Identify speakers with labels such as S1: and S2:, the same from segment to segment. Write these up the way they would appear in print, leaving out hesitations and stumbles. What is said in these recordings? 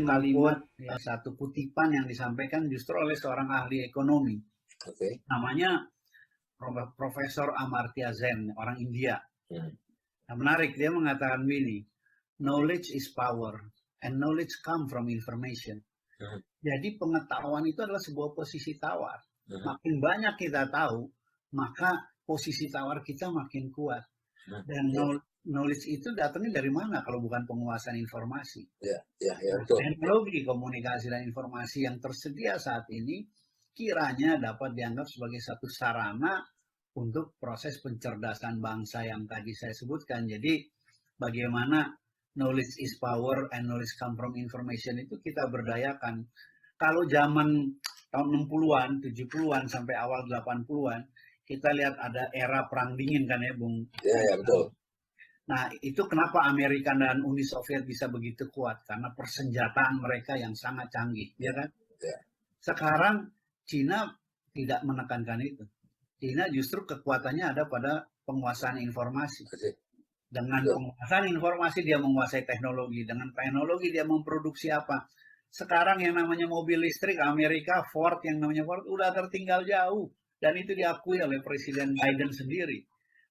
S1: kalimat ya, satu kutipan yang disampaikan justru oleh seorang ahli ekonomi. Namanya Profesor Amartya Sen, orang India. Nah, menarik, dia mengatakan begini, knowledge is power and knowledge come from information. Jadi pengetahuan itu adalah sebuah posisi tawar. Makin banyak kita tahu, maka posisi tawar kita makin kuat. Dan knowledge itu datangnya dari mana kalau bukan penguasaan informasi? Teknologi komunikasi dan informasi yang tersedia saat ini kiranya dapat dianggap sebagai satu sarana untuk proses pencerdasan bangsa yang tadi saya sebutkan. Jadi bagaimana knowledge is power and knowledge come from information itu kita berdayakan. Kalau zaman tahun 60-an, 70-an sampai awal 80-an, kita lihat ada era perang dingin kan ya, Bung?
S2: Ya, betul.
S1: Nah, itu kenapa Amerika dan Uni Soviet bisa begitu kuat? Karena persenjataan mereka yang sangat canggih, ya kan?
S2: Ya.
S1: Sekarang Cina tidak menekankan itu. Cina justru kekuatannya ada pada penguasaan informasi. Dengan penguasaan informasi dia menguasai teknologi. Dengan teknologi dia memproduksi apa? Sekarang yang namanya mobil listrik Amerika, Ford yang namanya Ford udah tertinggal jauh. Dan itu diakui oleh Presiden Biden sendiri.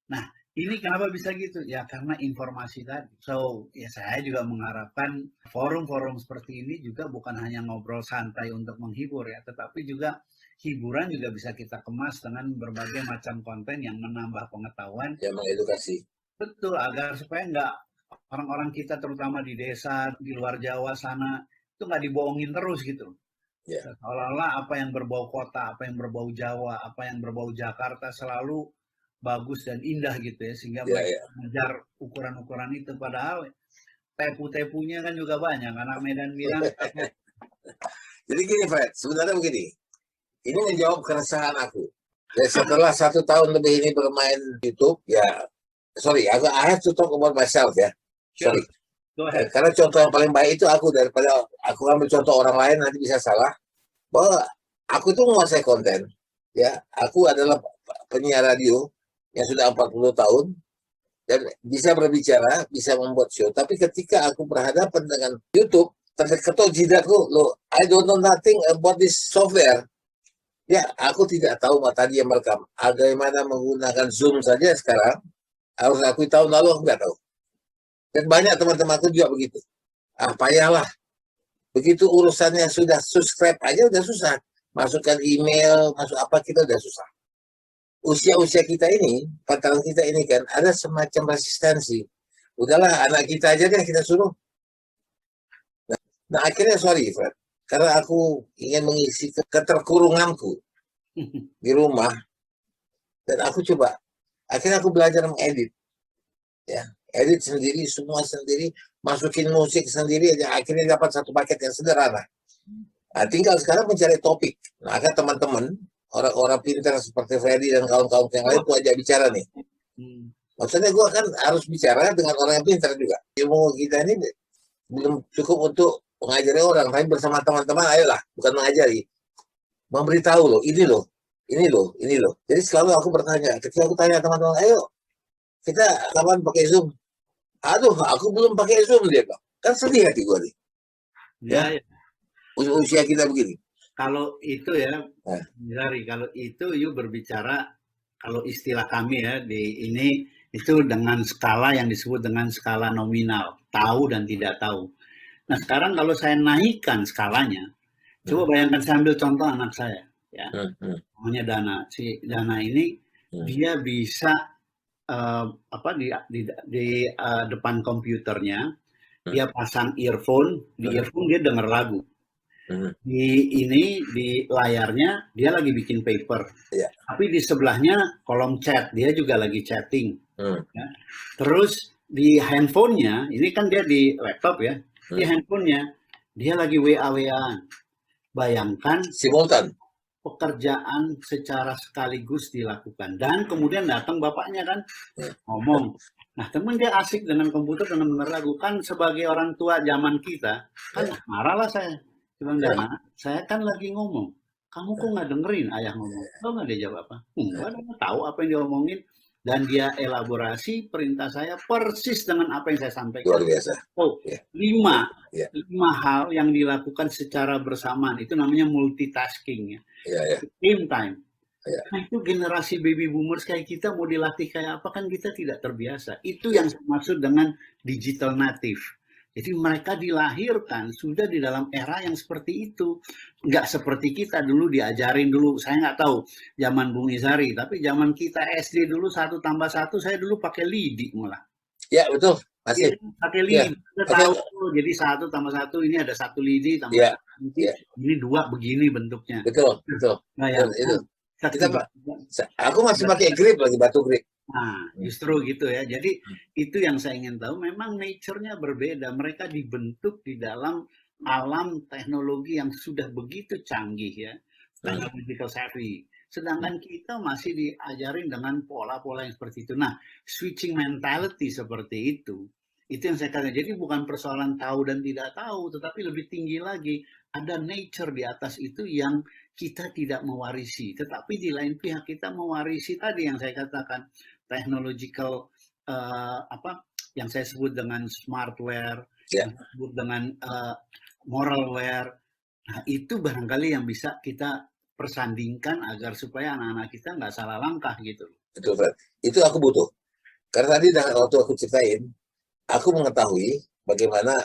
S1: Nah, ini kenapa bisa gitu? Ya karena informasi tadi. So, ya saya juga mengharapkan forum-forum seperti ini juga bukan hanya ngobrol santai untuk menghibur ya, tetapi juga hiburan juga bisa kita kemas dengan berbagai macam konten yang menambah pengetahuan.
S2: Ya, mengedukasi.
S1: Betul, agar supaya nggak orang-orang kita terutama di desa, di luar Jawa sana, itu nggak dibohongin terus gitu.
S2: Ya.
S1: Seolah-olah apa yang berbau kota, apa yang berbau Jawa, apa yang berbau Jakarta selalu bagus dan indah gitu ya, sehingga mereka mengejar ukuran-ukuran itu. Padahal tepu-tepunya kan juga banyak, anak Medan bilang.
S2: Jadi gini Fred, sebenarnya begini, ini menjawab keresahan aku. Dan setelah 1 tahun lebih ini bermain YouTube, ya, sorry, I have to talk about myself ya, sorry. Karena contoh yang paling baik itu aku, daripada aku ambil contoh orang lain nanti bisa salah, bahwa aku itu menguasai konten, ya, aku adalah penyiar radio yang sudah 40 tahun dan bisa berbicara, bisa membuat show. Tapi ketika aku berhadapan dengan YouTube, terketuk jidatku, loh, I don't know nothing about this software. Ya, aku tidak tahu tadi yang merekam. Bagaimana menggunakan Zoom saja sekarang, harus aku tahun lalu aku nggak tahu. Dan banyak teman-temanku juga begitu. Payahlah. Begitu urusannya sudah subscribe aja udah susah. Masukkan email, masuk apa kita udah susah. Usia-usia kita ini, pantangan kita ini kan, ada semacam resistensi. Udahlah, anak kita aja kan kita suruh. Nah akhirnya sorry, Fred. Karena aku ingin mengisi keterkurunganku di rumah. Dan aku coba, akhirnya aku belajar mengedit. Ya, edit sendiri, semua sendiri, masukin musik sendiri, akhirnya dapat satu paket yang sederhana. Nah, tinggal sekarang mencari topik. Nah, kan teman-teman, orang-orang pintar seperti Freddy dan kawan-kawan yang lain tuh aja bicara nih. Maksudnya gue kan harus bicara dengan orang yang pintar juga. Ilmu kita ini belum cukup untuk mengajari orang, tapi bersama teman-teman ayolah, bukan mengajari, memberitahu loh, ini loh, ini loh, ini loh. Jadi selalu aku bertanya, ketika aku tanya teman-teman, ayo kita kapan pakai Zoom? Aduh, aku belum pakai Zoom dia bang. Kan sedih hati gue nih. Ya. Usia kita begini.
S1: Kalau itu ya, Zari, kalau itu you berbicara, kalau istilah kami ya di ini itu dengan skala yang disebut dengan skala nominal, tahu dan tidak tahu. Nah sekarang kalau saya naikkan skalanya, coba bayangkan saya ambil contoh anak saya, ya, namanya Dana. Si Dana ini dia bisa di depan komputernya, dia pasang earphone, di earphone dia dengar lagu. Di layarnya dia lagi bikin paper, tapi di sebelahnya kolom chat, dia juga lagi chatting. Ya. Terus di handphonenya, ini kan dia di laptop ya, di handphonenya dia lagi WA-WA. Bayangkan
S2: simultan
S1: pekerjaan secara sekaligus dilakukan, dan kemudian datang bapaknya kan ngomong. Nah temen dia asik dengan komputer dengan dengar lagu. Kan sebagai orang tua zaman kita kan marah lah saya. Bilang, Dana, saya kan lagi ngomong. Kamu kok nggak dengerin ayah ngomong? Lo nggak dia jawab apa? Enggak, tahu apa yang dia omongin. dan dia elaborasi perintah saya persis dengan apa yang saya sampaikan.
S2: Luar biasa.
S1: Oh, lima hal yang dilakukan secara bersamaan itu namanya multitasking ya. Same time. Nah, itu generasi baby boomers kayak kita mau dilatih kayak apa kan kita tidak terbiasa. Itu yang saya maksud dengan digital native. Jadi mereka dilahirkan sudah di dalam era yang seperti itu. Nggak seperti kita dulu diajarin dulu. Saya nggak tahu zaman Bung Izari, tapi zaman kita SD dulu 1 + 1, saya dulu pakai lidi malah.
S2: Ya, betul. Masih.
S1: Pakai lidi. Kita tahu, jadi 1 + 1 ini ada 1 lidi tambah 1 lidi. Ini 2 begini bentuknya.
S2: Betul.
S1: Nah, ya,
S2: itu. Aku masih pakai grip lagi, batu grip.
S1: Nah, justru gitu ya. Jadi itu yang saya ingin tahu. Memang nature-nya berbeda. Mereka dibentuk di dalam alam teknologi yang sudah begitu canggih ya, technological savvy. Sedangkan kita masih diajarin dengan pola-pola yang seperti itu. Nah, switching mentality seperti itu yang saya katakan. Jadi bukan persoalan tahu dan tidak tahu, tetapi lebih tinggi lagi. Ada nature di atas itu yang kita tidak mewarisi. Tetapi di lain pihak kita mewarisi tadi yang saya katakan. Technological yang saya sebut dengan smartware, yang saya sebut dengan moralware. Nah, itu barangkali yang bisa kita persandingkan agar supaya anak-anak kita nggak salah langkah gitu.
S2: Betul, Fred. Itu aku butuh. Karena tadi waktu aku ceritain, aku mengetahui bagaimana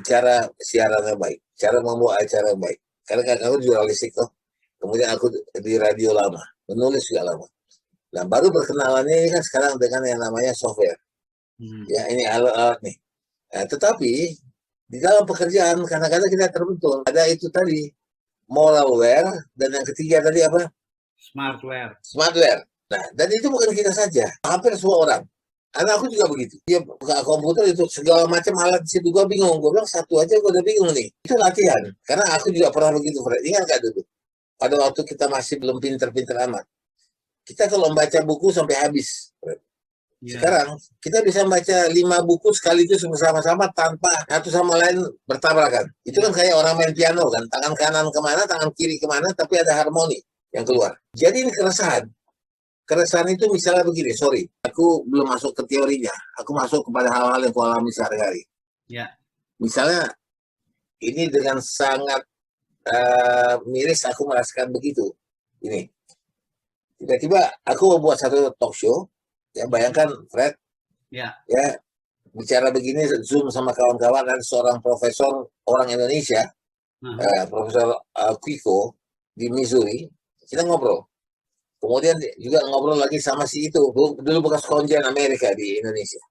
S2: cara siaran yang baik, cara membuat acara yang baik. Karena aku jurnalistik toh. Kemudian aku di radio lama, menulis juga lama. Nah, baru perkenalannya ini kan sekarang dengan yang namanya software. Ya, ini alat-alat nih. Nah, tetapi di dalam pekerjaan kadang-kadang kita terbentur. Ada itu tadi, moralware, dan yang ketiga tadi apa? Smartware. Nah, dan itu bukan kita saja. Hampir semua orang. Anak aku juga begitu. Dia buka komputer itu segala macam alat di situ. Gue bingung. Gue bilang satu aja gue udah bingung nih. Itu latihan. Karena aku juga pernah begitu, Fred. Ingat gak dulu? Pada waktu kita masih belum pinter-pinter amat. Kita kalau membaca buku sampai habis. Sekarang kita bisa membaca 5 buku sekaligus bersama-sama tanpa satu sama lain bertabrakan. Itu kan kayak orang main piano kan. Tangan kanan kemana, tangan kiri kemana, tapi ada harmoni yang keluar. Jadi ini keresahan. Keresahan itu misalnya begini, sorry. Aku belum masuk ke teorinya. Aku masuk kepada hal-hal yang aku alami sehari-hari. Misalnya, ini dengan sangat miris aku merasakan begitu. Ini. Tiba-tiba aku membuat satu talk show, ya bayangkan Fred, ya bicara begini Zoom sama kawan-kawan dan seorang profesor orang Indonesia, Profesor Kiko di Missouri, kita ngobrol. Kemudian juga ngobrol lagi sama si itu, dulu bekas konjen Amerika di Indonesia.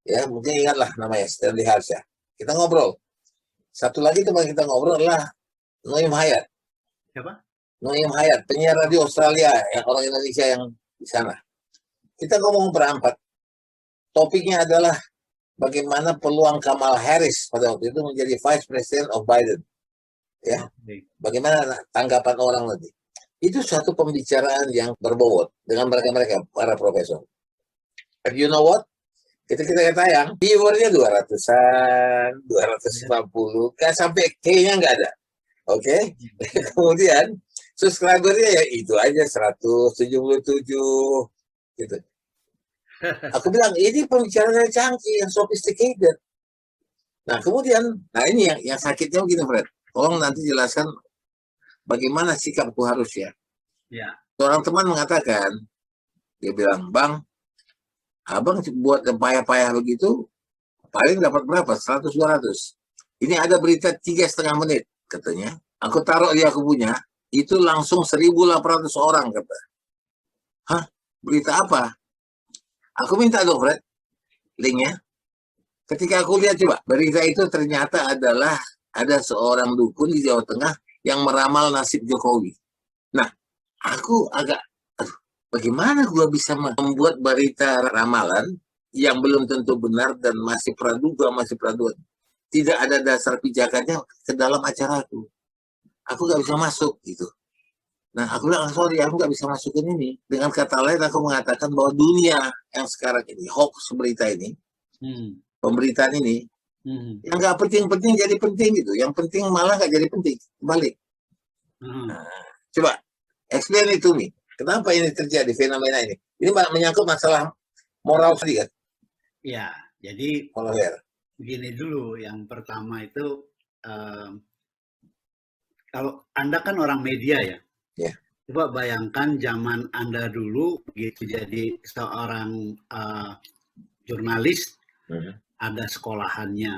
S2: Ya mungkin ingatlah namanya Stanley Harsha. Kita ngobrol. Satu lagi teman kita ngobrol adalah Noim Hayat.
S1: Siapa?
S2: Noim Hayat, penyiar radio Australia, yang orang Indonesia yang di sana. Kita ngomong berempat. Topiknya adalah bagaimana peluang Kamala Harris pada waktu itu menjadi Vice President of Biden. Ya, bagaimana tanggapan orang nanti. Itu suatu pembicaraan yang berbobot dengan mereka-mereka, para profesor. And you know what? Ketika kita tayang, viewernya 200-an, 250, nggak sampai K-nya nggak ada. Oke? Kemudian, subscribernya ya itu aja 177 gitu. Aku bilang ini pembicaraan yang canggih, yang sophisticated. Nah kemudian, ini yang sakitnya begini Fred. Tolong nanti jelaskan bagaimana sikapku harusnya. Seorang teman mengatakan, dia bilang, Bang, abang buat payah-payah begitu, paling dapat berapa? 100-200. Ini ada berita 3,5 menit katanya. Aku taruh di aku punya. Itu langsung 1.800 orang kata. Hah? Berita apa? Aku minta dong Fred linknya. Ketika aku lihat coba berita itu ternyata adalah ada seorang dukun di Jawa Tengah yang meramal nasib Jokowi. Nah, aku agak bagaimana gua bisa membuat berita ramalan yang belum tentu benar dan masih praduga, masih praduga. Tidak ada dasar pijakannya ke dalam acaraku. Aku nggak bisa masuk gitu. Nah, aku bilang, sorry, aku nggak bisa masukin ini. Dengan kata lain, aku mengatakan bahwa dunia yang sekarang ini, hoax berita ini, pemberitaan ini, yang nggak penting-penting jadi penting gitu. Yang penting malah nggak jadi penting. Balik. Nah, coba, explain it to me. Kenapa ini terjadi fenomena ini? Ini menyangkut masalah moral tadi kan?
S1: Ya, jadi begini dulu. Yang pertama itu kalau Anda kan orang media ya.
S2: Yeah.
S1: Coba bayangkan zaman Anda dulu begitu jadi seorang jurnalis, ada sekolahannya,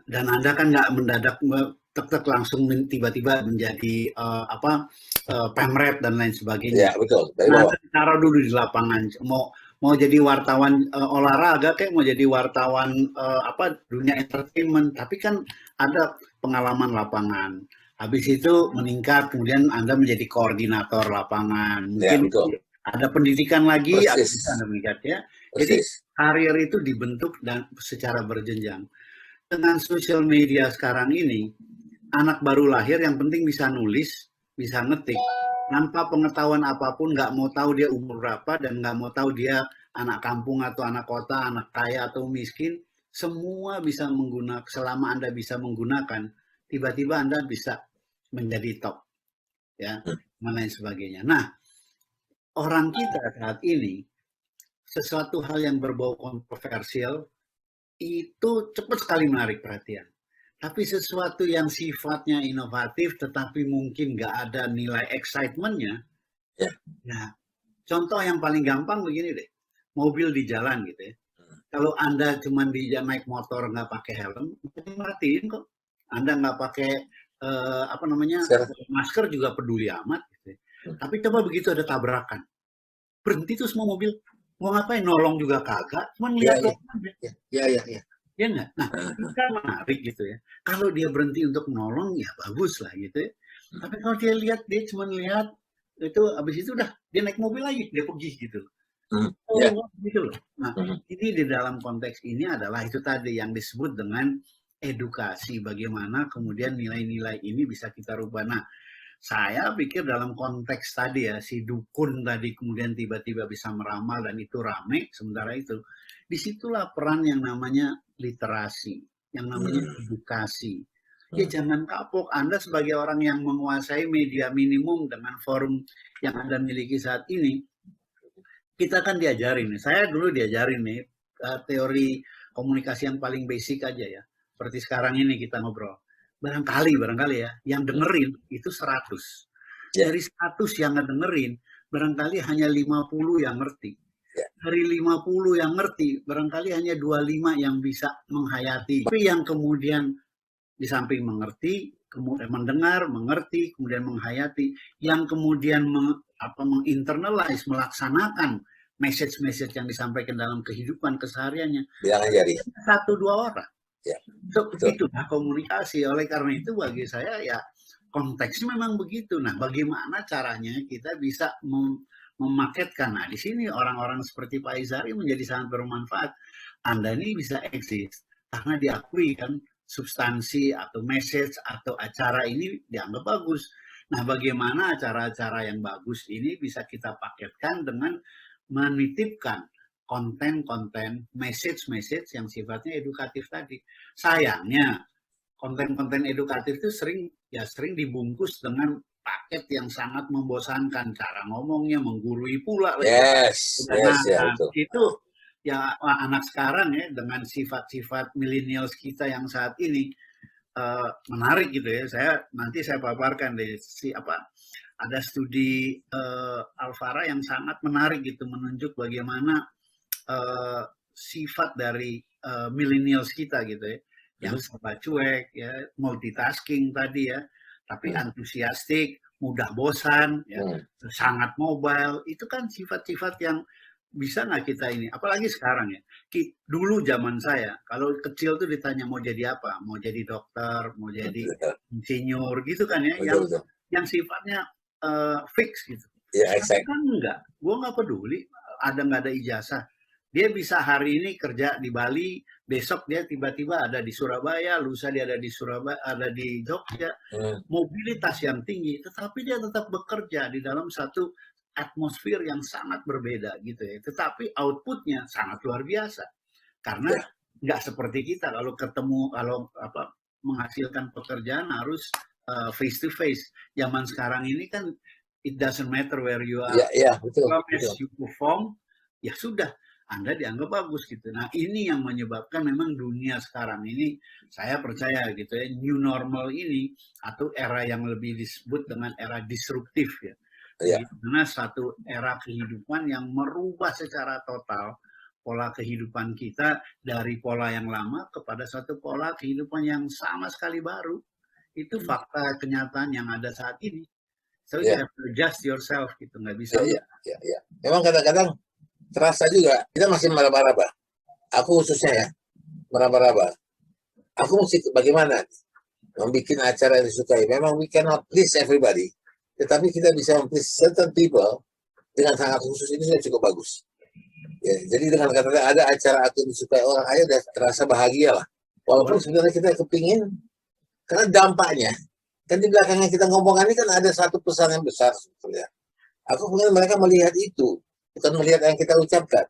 S1: dan Anda kan nggak mendadak tek langsung tiba-tiba menjadi pemret dan lain sebagainya.
S2: Ya, betul.
S1: Nah, taruh dulu di lapangan. Mau jadi wartawan olahraga kayak mau jadi wartawan dunia entertainment, tapi kan ada pengalaman lapangan. Habis itu meningkat, kemudian Anda menjadi koordinator lapangan. Mungkin ya, ada pendidikan lagi, Anda meningkat ya. Jadi karir itu dibentuk dan secara berjenjang. Dengan sosial media sekarang ini, anak baru lahir yang penting bisa nulis, bisa ngetik, tanpa pengetahuan apapun, nggak mau tahu dia umur berapa dan nggak mau tahu dia anak kampung atau anak kota, anak kaya atau miskin, semua bisa menggunakan. Selama Anda bisa menggunakan, tiba-tiba Anda bisa menjadi top, ya, dan lain sebagainya. Nah, orang kita saat ini sesuatu hal yang berbau kontroversial itu cepat sekali menarik perhatian. Tapi sesuatu yang sifatnya inovatif tetapi mungkin nggak ada nilai excitement-nya. Nah, contoh yang paling gampang begini deh, mobil di jalan gitu ya. Kalau Anda cuma naik motor nggak pakai helm, matiin kok. Anda nggak pakai masker juga peduli amat. Gitu ya. Tapi coba begitu ada tabrakan, berhenti tuh semua mobil. Mau ngapain? Nolong juga kagak, cuma lihat aja. Ya nggak? Nah, itu kan menarik gitu ya. Kalau dia berhenti untuk menolong, ya bagus lah gitu ya. Tapi kalau dia lihat, dia cuma lihat, itu habis itu udah, dia naik mobil lagi, dia pergi gitu. Gitu loh. Nah, ini di dalam konteks ini adalah itu tadi yang disebut dengan edukasi. Bagaimana kemudian nilai-nilai ini bisa kita rubah. Nah, saya pikir dalam konteks tadi ya, si dukun tadi kemudian tiba-tiba bisa meramal dan itu rame, sementara itu disitulah peran yang namanya literasi, yang namanya edukasi. Ya jangan kapok, Anda sebagai orang yang menguasai media minimum dengan forum yang Anda miliki saat ini, kita kan diajarin nih, saya dulu diajarin nih, teori komunikasi yang paling basic aja ya, seperti sekarang ini kita ngobrol. Barangkali ya, yang dengerin itu 100. Dari 100 yang ngedengerin, barangkali hanya 50 yang ngerti. Dari 50 yang ngerti, barangkali hanya 25 yang bisa menghayati. Tapi yang kemudian di samping mengerti, kemudian mendengar, mengerti, kemudian menghayati, yang kemudian menginternalize, melaksanakan message-message yang disampaikan dalam kehidupan kesehariannya.
S2: Bilang aja,
S1: 1-2 orang. Ya, itulah komunikasi. Oleh karena itu bagi saya ya konteksnya memang begitu. Nah, bagaimana caranya kita bisa memaketkan. Nah, di sini orang-orang seperti Pak Izari menjadi sangat bermanfaat. Anda ini bisa eksis karena diakui kan substansi atau message atau acara ini dianggap bagus. Nah, bagaimana acara-acara yang bagus ini bisa kita paketkan dengan menitipkan konten-konten, message-message yang sifatnya edukatif tadi. Sayangnya, konten-konten edukatif itu sering dibungkus dengan paket yang sangat membosankan. Cara ngomongnya menggurui pula. Itu ya anak sekarang ya, dengan sifat-sifat millennials kita yang saat ini menarik gitu ya. Nanti saya paparkan deh ada studi Alfara yang sangat menarik gitu, menunjuk bagaimana sifat dari millennials kita gitu ya, yang serba cuek ya, multitasking tadi ya, tapi antusiastik, mudah bosan ya, sangat mobile. Itu kan sifat-sifat yang bisa nggak kita ini, apalagi sekarang ya. Dulu zaman saya kalau kecil tuh ditanya mau jadi apa, mau jadi dokter, mau jadi insinyur gitu kan ya, yang sifatnya fix gitu. Kan enggak, gue nggak peduli ada nggak ada ijazah. Dia bisa hari ini kerja di Bali, besok dia tiba-tiba ada di Surabaya, lusa dia ada di Surabaya, ada di Jogja. Mobilitas yang tinggi, tetapi dia tetap bekerja di dalam satu atmosfer yang sangat berbeda gitu ya. Tetapi outputnya sangat luar biasa. Karena nggak seperti kita kalau menghasilkan pekerjaan harus face to face. Zaman sekarang ini kan it doesn't matter where you are.
S2: Betul.
S1: As you perform, ya sudah, Anda dianggap bagus gitu. Nah, ini yang menyebabkan memang dunia sekarang ini, saya percaya gitu ya, new normal ini atau era yang lebih disebut dengan era disruptif ya. Karena satu era kehidupan yang merubah secara total pola kehidupan kita dari pola yang lama kepada satu pola kehidupan yang sama sekali baru. Itu fakta kenyataan yang ada saat ini. So you have to adjust yourself gitu, nggak bisa.
S2: Memang kadang-kadang terasa juga kita masih meraba-raba. Aku khususnya ya meraba-raba. Aku mesti bagaimana membuat acara yang disukai. Memang we cannot please everybody. Tetapi kita bisa please certain people dengan sangat khusus, ini sudah cukup bagus. Ya, jadi dengan kata ada acara aku disukai orang, aja udah terasa bahagia lah. Walaupun sebenarnya kita kepingin, karena dampaknya, kan di belakangnya kita ngomongin ini kan ada satu pesan yang besar sebetulnya. Aku pengen mereka melihat itu, bukan melihat yang kita ucapkan.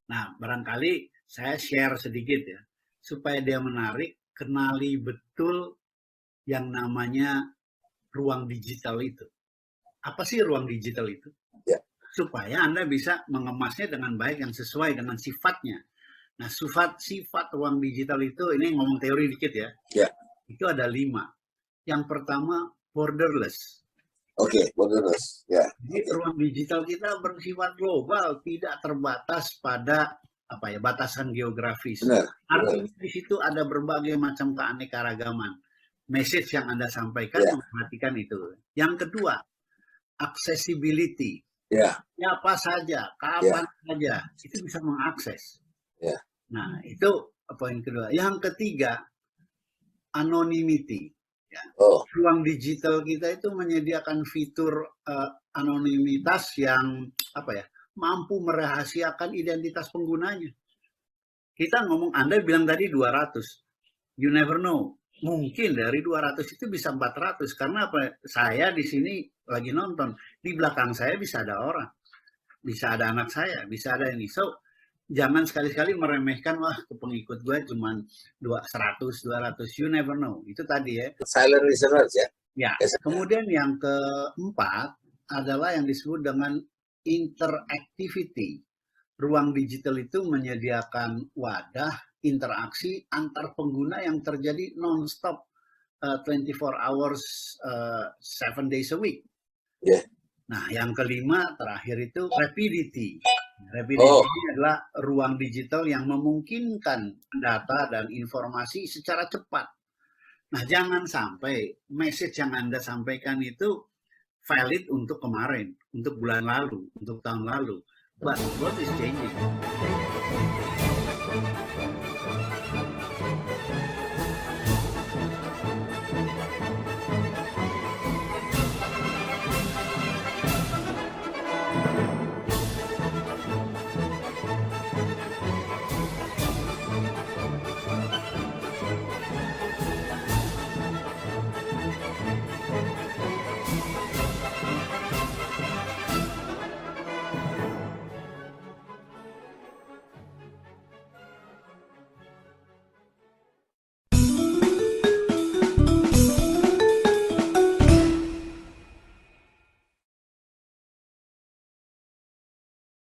S1: Nah, barangkali saya share sedikit ya, supaya dia menarik, kenali betul yang namanya ruang digital itu. Apa sih ruang digital itu? Supaya Anda bisa mengemasnya dengan baik yang sesuai dengan sifatnya. Nah, sifat ruang digital itu, ini ngomong teori dikit ya. Itu ada 5. Yang pertama, borderless.
S2: Borderless.
S1: Jadi ruang digital kita bersifat global, tidak terbatas pada batasan geografis. Artinya di situ ada berbagai macam keanekaragaman. Message yang Anda sampaikan memperhatikan itu. Yang kedua, accessibility. Siapa saja, kapan saja, itu bisa mengakses. Nah, itu poin kedua. Yang ketiga, anonymity. Ruang digital kita itu menyediakan fitur anonimitas yang mampu merahasiakan identitas penggunanya. Kita ngomong, Anda bilang tadi 200. You never know. Mungkin dari 200 itu bisa 400. Karena saya di sini lagi nonton. Di belakang saya bisa ada orang. Bisa ada anak saya. Bisa ada ini. So, jangan sekali-kali meremehkan, wah pengikut gue cuma 100, 200. You never know. Itu tadi ya.
S2: Silent listeners ya.
S1: Kemudian yang keempat adalah yang disebut dengan interactivity. Ruang digital itu menyediakan wadah interaksi antar pengguna yang terjadi non-stop 24 hours 7 days a week. Nah, yang kelima terakhir itu rapidity. Rapidity ini adalah ruang digital yang memungkinkan data dan informasi secara cepat. Nah, jangan sampai message yang Anda sampaikan itu valid untuk kemarin, untuk bulan lalu, untuk tahun lalu. But what is changing?